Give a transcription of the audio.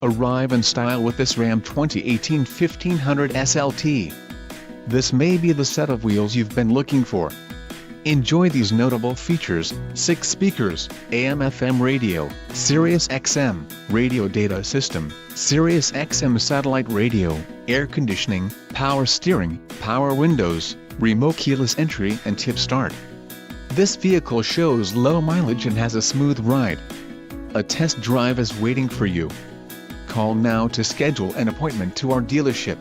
Arrive in style with this Ram 2018 1500 SLT. This may be the set of wheels you've been looking for. Enjoy these notable features: 6 speakers, AM/FM radio, Sirius XM, radio data system, Sirius XM satellite radio, air conditioning, power steering, power windows, remote keyless entry and tip start. This vehicle shows low mileage and has a smooth ride. A test drive is waiting for you. Call now to schedule an appointment to our dealership.